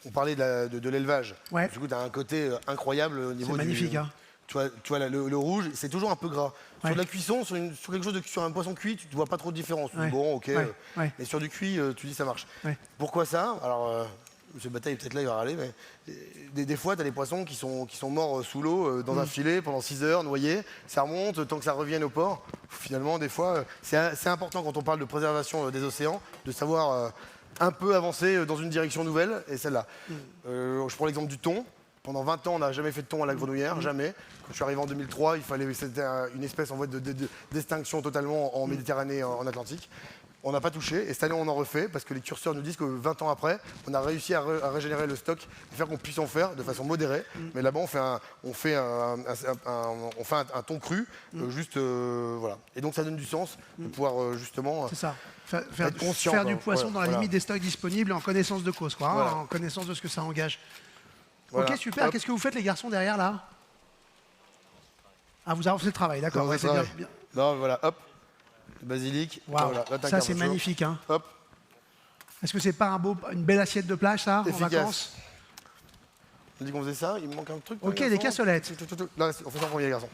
on parlait de l'élevage. Du coup, tu as un côté incroyable au niveau du... C'est magnifique, hein. Tu vois là, le rouge, c'est toujours un peu gras. Sur de la cuisson, sur quelque chose sur un poisson cuit, tu ne vois pas trop de différence. Tu dis, bon, ok. Mais sur du cuit, tu dis ça marche. Pourquoi ça? Alors, M. Bataille, peut-être là, il va râler, mais des fois, tu as des poissons qui sont morts sous l'eau, dans un filet, pendant 6 heures, noyés. Ça remonte, tant que ça revienne au port. Finalement, des fois, c'est important quand on parle de préservation des océans, de savoir un peu avancer dans une direction nouvelle, et celle-là. Je prends l'exemple du thon. Pendant 20 ans, on n'a jamais fait de thon à la grenouillère, jamais. Quand je suis arrivé en 2003, c'était une espèce en voie d'extinction totalement en Méditerranée, en Atlantique. On n'a pas touché, et cette année on en refait, parce que les curseurs nous disent que 20 ans après, on a réussi à régénérer le stock, et faire qu'on puisse en faire de façon modérée. Mais là-bas, on fait un thon cru, juste, voilà. Et donc ça donne du sens de pouvoir justement être conscient. Faire du poisson dans la limite des stocks disponibles, en connaissance de cause, quoi, en connaissance de ce que ça engage. Voilà. Ok, super. Qu'est-ce que vous faites, les garçons, derrière, là? Ah, vous avancez le travail, d'accord. C'est bien. Non, voilà, hop. Basilic. Wow. Voilà, ça, c'est magnifique. Hein. Hop. Est-ce que c'est pas une belle assiette de plage, ça, en Efficace. vacances? On a dit qu'on faisait ça, il me manque un truc. Ok, les des garçons. cassolettes. Non, on fait ça en premier, les garçons.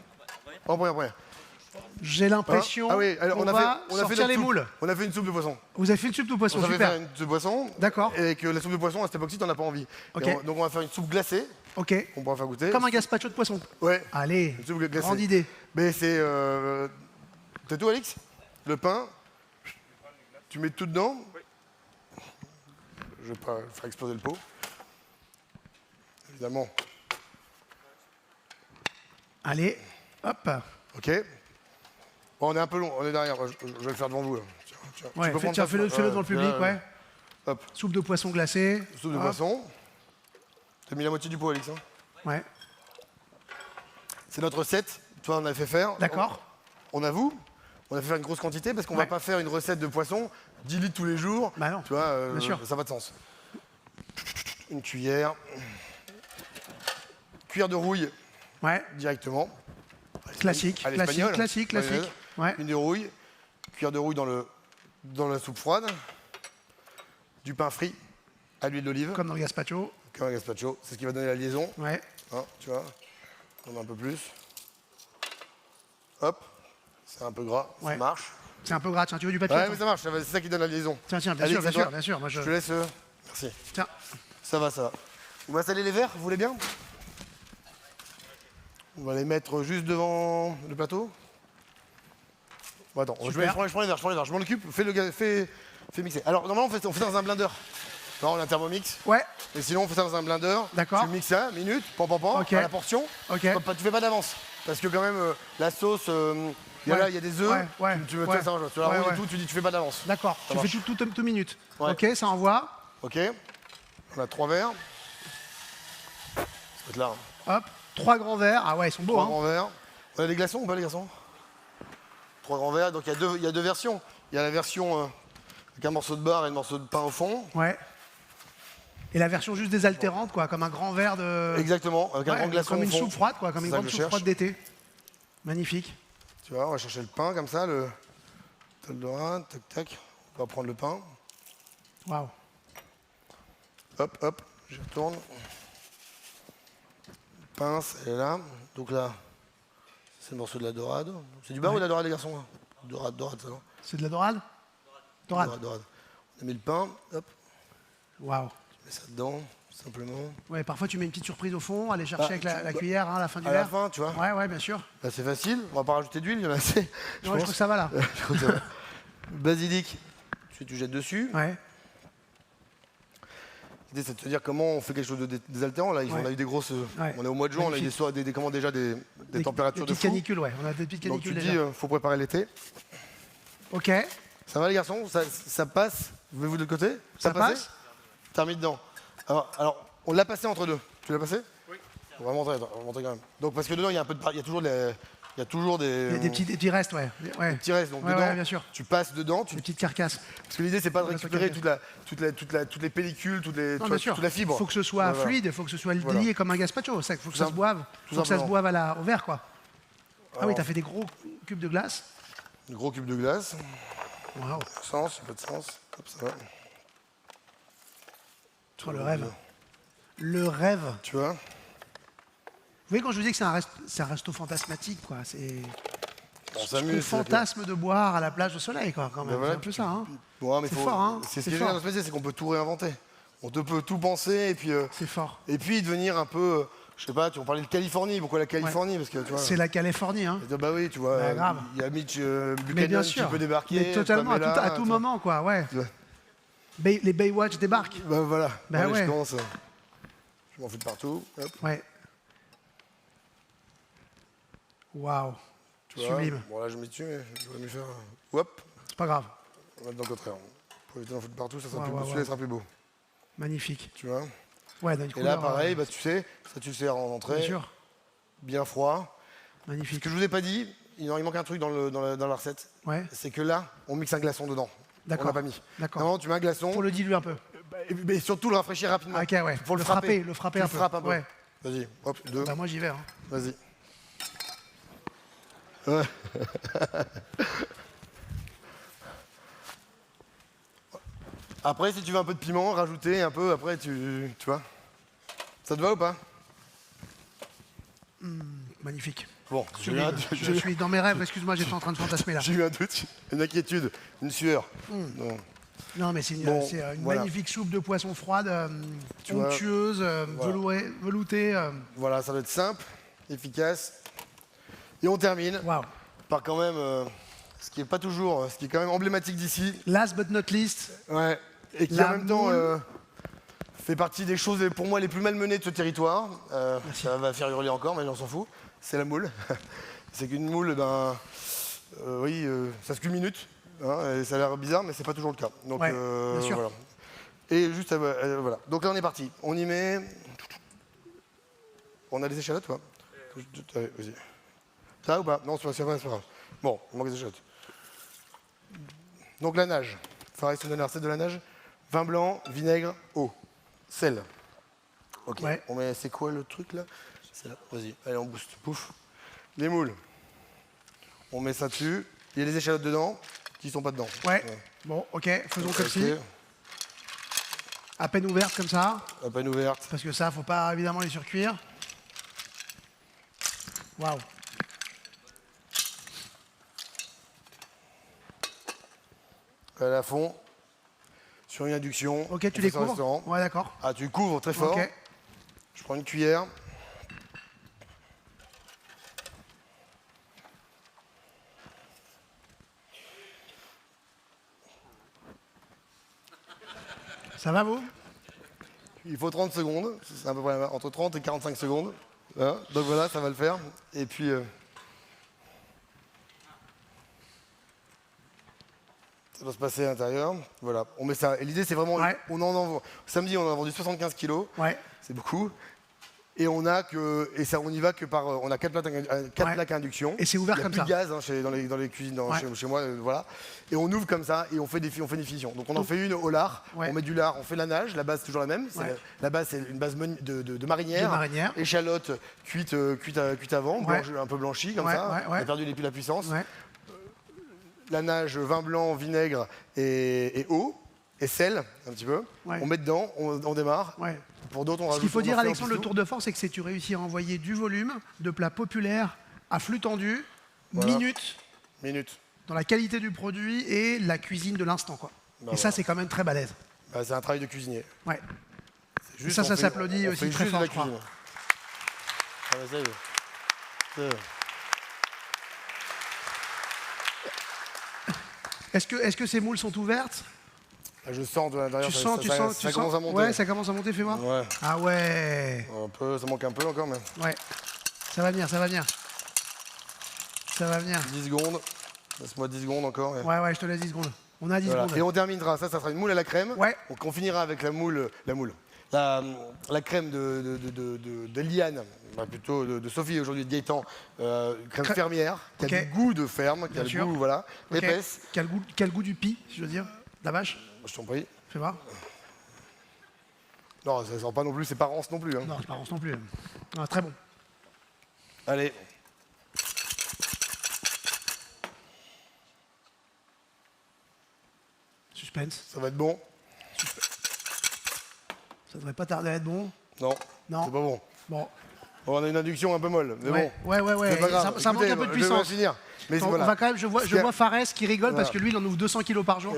En premier. J'ai l'impression Ah oui, alors qu'on on a va fait sortir notre les soupe. moules. On a fait une soupe de poisson. Vous avez fait une soupe de poisson, On savait super. faire une soupe de poisson. D'accord. Et que la soupe de poisson, à cette époque-ci, t'en as pas envie. Ok. Donc on va faire une soupe glacée, Ok. qu'on pourra faire goûter. Comme un gazpacho de poisson. Ouais. Allez, Une soupe glacée. grande idée. Mais c'est... T'as tout, Alix? Le pain. Tu mets tout dedans. Je vais pas faire exploser le pot. Évidemment. Allez, hop. Ok. Bon, on est un peu long, on est derrière. Je vais le faire devant vous. Là. Tiens. Ouais, Tu peux prendre ça, fais-le devant le public, là, ouais. Hop. Soupe de poisson glacée. Soupe de Hop. poisson. T'as mis la moitié du pot, Alix. Hein. Ouais, C'est notre recette. Toi, on a fait faire. d'accord. On avoue. On a fait faire une grosse quantité parce qu'on Ouais. va pas faire une recette de poisson 10 litres tous les jours. Bah non, Tu vois, bien sûr. ça n'a pas de sens. Une cuillère. Cuillère de rouille Ouais, directement. classique, À l'espagnol. classique. Ouais, Une de rouille. Cuillère de rouille dans la soupe froide. Du pain frit à l'huile d'olive. comme dans le gazpacho. Comme un gazpacho. C'est ce qui va donner la liaison. Ouais, Hein, tu vois. On a un peu plus. Hop. C'est un peu gras. Ouais. Ça marche. c'est un peu gras. Tiens, tu veux du papier? Ouais, attends. mais ça marche. C'est ça qui donne la liaison. Tiens, bien Allez, sûr, c'est toi. bien sûr. Moi, Je te laisse. Merci. Tiens, Ça va. On va saler les verres, vous voulez bien? On va les mettre juste devant le plateau. Bon, attends, je Super. prends les verres, je m'en occupe. Fais mixer. Alors, normalement, on fait ça dans un blender. Non, on a un thermomix. ouais, Et sinon, on fait ça dans un blender. D'accord. Tu mixes ça, minute, pan, Ok. à la portion. ok. Tu fais pas d'avance. Parce que quand même, la sauce, il y Ouais. a des œufs. Ouais, Tu veux ouais. ça, tu la Ouais, roules ouais. et tout, tu dis tu fais pas d'avance. D'accord, Ça tu marche. fais tout minute. Ouais. Ok, ça envoie. Ok. On a 3 verres. Ça va être là. Hein. Hop, 3 grands verres. Ah ouais, ils sont beaux, 3 hein. grands verres. On a des glaçons ou pas les garçons? 3 grands verres, donc il y a deux versions. Il y a la version avec un morceau de beurre et un morceau de pain au fond. Ouais. Et la version juste désaltérante, quoi, comme un grand verre de. Exactement, avec un Ouais, grand glaçon comme au une fond. soupe froide, quoi, comme C'est une ça grande que je soupe froide cherche. d'été. Magnifique. Tu vois, on va chercher le pain comme ça, le Eldorado, tac, on va prendre le pain. Waouh. Hop, je retourne. Pince, elle est là. Donc là, c'est le morceau de la dorade. C'est du beurre ou de la dorade, les garçons? Là dorade, ça, non? C'est de la dorade? Dorade. Dorade. On a mis le pain, hop, Waouh. tu mets ça dedans, simplement. Ouais, parfois tu mets une petite surprise au fond, aller chercher avec la cuillère hein, à la fin du À la verre. fin, tu vois. Ouais, bien sûr. Là, c'est facile, on va pas rajouter d'huile, il y en a assez. Ouais, je trouve que ça va là. Je crois que ça va. Basilic, tu jettes dessus. Ouais. L'idée, c'est de te dire comment on fait quelque chose de désaltérant. Là, on a eu des grosses. Ouais. On est au mois de juin, on a eu Magnifique. des températures des de petites fou. canicules, ouais. On a des petites Donc tu canicules dis, déjà. faut préparer l'été. Ok. Ça va les garçons? Ça passe? Vous de l'autre côté? Ça passé passe? T'as remis dedans. Alors, on l'a passé entre deux. Tu l'as passé? Oui. On va montrer quand même. Donc parce que dedans, il y a un peu de, il y a toujours des Il y a des petits restes, ouais. Ouais. petits restes. Donc Ouais, dedans, ouais, bien sûr. tu passes dedans. Des petites carcasses. Parce que l'idée, c'est pas de Ouais, ça récupérer calme. toutes les pellicules, Non, tu vois, bien sûr. toute la fibre. Il faut que ce soit Ouais, voilà. fluide, il faut que ce soit Voilà. lié comme un gazpacho. Il faut que ça se boive. tout Faut que ça se simplement. boive au verre, quoi. Ah oui, Alors. t'as fait des gros cubes de glace. Un gros cube de glace. Waouh. Sens, pas de sens. Hop, ça va. Oh, le rêve. Le rêve. Tu vois? Vous voyez, quand je vous dis que c'est un resto fantasmatique, quoi. C'est. On On s'amuse. fantasme de boire à la plage au soleil, quoi, quand même. voilà, C'est un peu ça, hein. Ouais, mais C'est faut- fort, hein. C'est ce C'est qui est fort. génial dans ce métier, c'est qu'on peut tout réinventer. On peut tout penser C'est fort. et puis devenir un peu, je sais pas, on parlait de Californie. Pourquoi la Californie? Parce que tu vois. C'est la Californie, hein. Bah oui, tu vois, Bah, grave. il y a Mitch Mais Buchanan bien qui sûr. peut débarquer. Mais totalement, Pamela, à tout tu vois. moment, quoi, ouais. Tu vois. Les Baywatch débarquent. Bah voilà. Bah Allez, ouais. je commence. Je m'en fous de partout. Hop, Ouais. Waouh. tu vois. Sublime. Bon là je m'y tue, mais j'aurais mieux faire. Hop, C'est pas grave. on va mettre dans le contraire. Pour éviter d'en foutre partout, ça sera Ouais, plus ouais, beau. Celui-là ouais. sera plus beau. Magnifique. Tu vois. Ouais, dans une Et là couleur, pareil, bah, tu sais, ça tu le sers en bien entrée, sûr. bien froid. Ce Magnifique. que je vous ai pas dit, il manque un truc dans la recette, Ouais, c'est que là, on mixe un glaçon dedans. On d'accord. l'a pas mis. D'accord. Normalement, tu mets un glaçon, Pour le diluer un peu. mais surtout le rafraîchir rapidement. Ah, ok, ouais. Faut le Le frapper. frapper Tu un le peu. frappes un peu. Ouais. Vas-y, hop, deux, Bah, moi, j'y vais. Hein. vas-y. Ouais. Après, si tu veux un peu de piment, rajouter un peu, après, tu vois. Ça te va ou pas? Magnifique. Bon, j'ai eu un Sublime. doute. Je suis dans mes rêves, excuse-moi, j'étais en train de fantasmer là. J'ai eu un doute, une inquiétude, une sueur. Non. Non, mais c'est une, Bon, une voilà. magnifique soupe de poisson froide, Tu vois, onctueuse, voilà. veloutée. Voilà, ça va être simple, efficace. Et on termine Waouh. par quand même, ce qui est pas toujours, ce qui est quand même emblématique d'ici. Last but not least, Ouais. Et qui La en même temps moule. fait partie des choses pour moi les plus malmenées de ce territoire. Ça va faire hurler encore, mais on s'en fout. C'est la moule. C'est qu'une moule, oui, ça se qu'une minute. Hein, et ça a l'air bizarre, mais c'est pas toujours le cas. Donc, Ouais, bien sûr. voilà. Et juste, voilà. Donc là, on est parti. On y met. On a des échalotes, ou pas Allez, vas-y. Ça ou pas? Non, c'est pas grave. Bon, il manque des échalotes. Donc la nage. Fares, tu me donnes la recette de la nage. Vin blanc, vinaigre, eau, sel. Ok. Ouais. On met. C'est quoi le truc là? C'est là. Vas-y. Allez, on booste. Pouf. Les moules. On met ça dessus. Il y a les échalotes dedans qui sont pas dedans. ouais. Bon, ok, faisons comme Ok. si. À peine ouverte comme ça, À peine ouverte. parce que ça, faut pas évidemment les surcuire. Waouh. Elle est à fond. Sur une induction. Ok, On tu fait les ça au couvres. restaurant. Ouais, d'accord. Ah, tu couvres très fort. Ok. Je prends une cuillère. Ça va vous? Il faut 30 secondes. C'est à peu près entre 30 et 45 secondes. Hein, donc voilà, ça va le faire. Et puis. Ça va se passer à l'intérieur. Voilà, on met ça. Et l'idée, c'est vraiment. Ouais. Samedi, on en a vendu 75 kilos. Ouais. C'est beaucoup. Et on a que. Et ça, on y va que par. On a 4 plaques à induction. Et c'est ouvert Il y a comme plus ça. de gaz hein, dans les cuisines Ouais. chez moi. Voilà. Et on ouvre comme ça et on fait des fusions. Donc on en fait une au lard. Ouais. On met du lard, on fait la nage. La base, c'est toujours la même. Ouais. La base, c'est une base de marinière. De marinière. Échalote cuite avant, Ouais. un peu blanchie comme Ouais, ça. ouais, ouais. On a perdu la puissance. Ouais. La nage, vin blanc, vinaigre et eau. Et sel, un petit peu. Ouais. On met dedans, on démarre. Ouais. Pour d'autres, on Ce rajoute. qu'il faut on en dire, fait un Alexandre, le pistou. tour de force, c'est que tu réussis à envoyer du volume de plats populaires à flux tendu, Voilà. minutes, Minute. dans la qualité du produit et la cuisine de l'instant, quoi. Bah et ça, voilà. c'est quand même très balèze. Bah, c'est un travail de cuisinier. Ouais. C'est juste, ça, on ça fait- s'applaudit on aussi fait très juste fort, de je crois. cuisine. Ah, bah, ça y est. Ça y est. Est-ce que ces moules sont ouvertes? Ah, je sens de l'intérieur. Tu ça- sens, ça- tu ça- sens, ça tu commence sens. à monter. Ouais, ça commence à monter, fais-moi. Ouais. Ah ouais. Un peu, ça manque un peu encore, mais. Ouais. Ça va venir, ça va venir. Ça va venir. 10 secondes. Laisse-moi 10 secondes encore. Et... Ouais, ouais, je te laisse 10 secondes. On a 10 Voilà. secondes. Et on terminera, ça sera une moule à la crème. Ouais. Donc on finira avec la crème de Liane, bah, plutôt de Sophie aujourd'hui, de Gaëtan, crème fermière, qui Ok. a du goût de ferme, qui Bien a sûr. le goût, voilà, Ok. épaisse. Quel goût du pis, si je veux dire? La vache? Je t'en prie. Fais voir. Non, ça sent pas non plus, c'est pas rance non plus. Hein. Non, c'est pas rance non plus. Ah, très bon. Allez, Suspense. ça va être bon. Ça devrait pas tarder à être bon. Non, Non. c'est pas bon. Bon. Bon, on a une induction un peu molle, mais Ouais, bon. ouais. C'est pas grave. Ça manque Écoutez, un peu de je vais puissance. finir. Mais On voilà. va quand même, je vois Fares qui rigole parce que lui, il en ouvre 200 kilos par jour.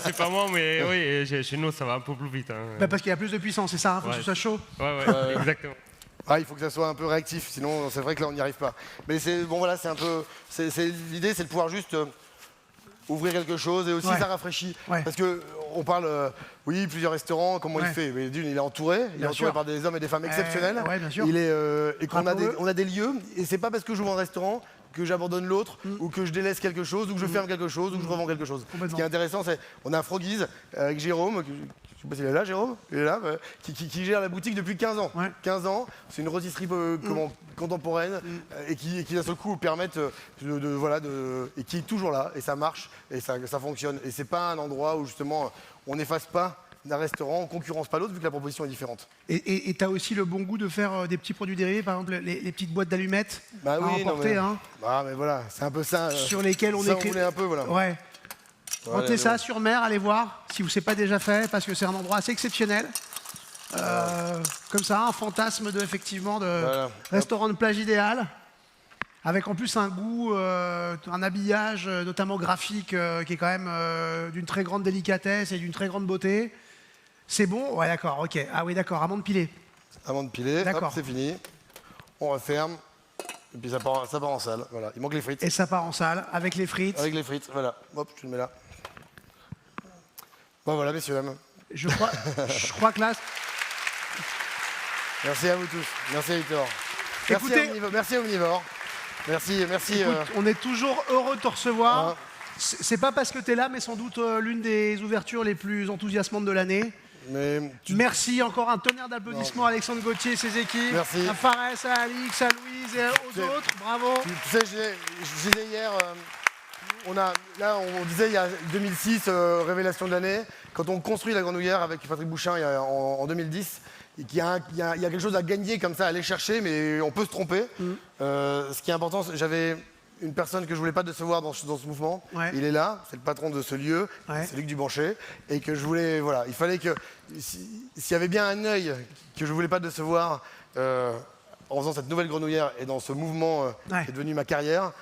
C'est pas moi, mais oui, chez nous, ça va un peu plus vite. Hein. Bah, parce qu'il y a plus de puissance, c'est ça, il faut que Ouais. ce soit chaud. Ouais, exactement. Ah, il faut que ça soit un peu réactif, sinon c'est vrai que là on n'y arrive pas. Mais c'est bon, voilà, c'est un peu. L'idée, c'est de pouvoir juste ouvrir quelque chose et aussi Ouais. ça rafraîchit. Ouais. Parce que on parle, oui, plusieurs restaurants, comment Ouais. il fait. Mais d'une, il est entouré, Bien sûr. par des hommes et des femmes exceptionnels. ouais, bien sûr. Il est et qu'on a Rappelons-le. on a des lieux et c'est pas parce que j'ouvre un restaurant que j'abandonne l'autre ou que je délaisse quelque chose ou que je ferme quelque chose ou que je revends quelque chose. Ce Complètement. qui est intéressant, c'est on a un Froggies avec Jérôme. Je sais pas s'il est là, Jérôme. Il est là, qui gère la boutique depuis 15 ans. Ouais. 15 ans, c'est une rôtisserie contemporaine et qui d'un seul coup permettent et qui est toujours là et ça marche et ça fonctionne. Et c'est pas un endroit où justement on n'efface pas d'un restaurant, on concurrence pas l'autre vu que la proposition est différente. Et tu as aussi le bon goût de faire des petits produits dérivés, par exemple les petites boîtes d'allumettes Bah à oui, non, emporter, mais, hein, bah, mais voilà, c'est un peu ça. sur lesquelles on ça, écrit. on voulait un peu, voilà. Ouais. Montez ça sur mer, allez voir si vous ne pas déjà fait, parce que c'est un endroit assez exceptionnel. Comme ça, un fantasme effectivement de restaurant de plage idéal, avec en plus un goût, un habillage, notamment graphique, qui est quand même d'une très grande délicatesse et d'une très grande beauté. C'est bon? Ouais, d'accord, ok. Ah oui, d'accord, amande pilée. Amande pilée, D'accord. c'est fini. On referme. Et puis ça part en salle. Voilà. Il manque les frites. Et ça part en salle, avec les frites. Avec les frites, voilà. Hop, tu le mets là. Bon, voilà, messieurs, dames. Je crois que là... Merci à vous tous. Merci à Victor. Écoutez, merci Omnivore. Merci. écoute, on est toujours heureux de te recevoir. C'est pas parce que tu es là, mais sans doute l'une des ouvertures les plus enthousiasmantes de l'année. Merci, encore un tonnerre d'applaudissements à Alexandre Gauthier et ses équipes. Merci. À Fares, à Alix, à Louise et aux autres. Bravo. Tu sais, je disais hier, on disait il y a 2006, révélation de l'année, quand on construit la Grenouillère avec Patrick Bouchin en 2010, il y a quelque chose à gagner comme ça, à aller chercher, mais on peut se tromper. Ce qui est important, j'avais une personne que je voulais pas décevoir dans ce mouvement. Ouais. Il est là, c'est le patron de ce lieu, c'est Luc Dubanchet, et que je voulais, voilà, il fallait que s'il y avait bien un œil que je voulais pas décevoir en faisant cette nouvelle Grenouillère et dans ce mouvement qui est devenu ma carrière,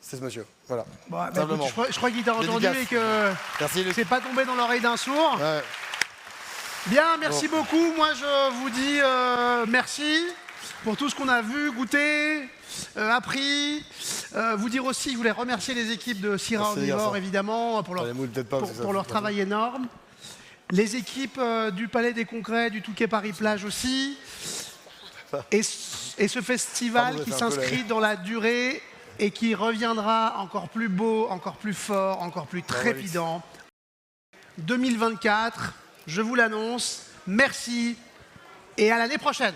c'est ce monsieur. Voilà. Bon, écoute, je crois qu'il t'a entendu et que c'est pas tombé dans l'oreille d'un sourd. Ouais. Bien, merci beaucoup. Moi, je vous dis merci pour tout ce qu'on a vu, goûté, appris. Vous dire aussi, je voulais remercier les équipes de Syrah Omnivore, évidemment, pour leur travail énorme. Les équipes du Palais des Congrès, du Touquet Paris-Plage aussi. Et ce festival qui s'inscrit dans la durée et qui reviendra encore plus beau, encore plus fort, encore plus trépidant. 2024, je vous l'annonce. Merci et à l'année prochaine.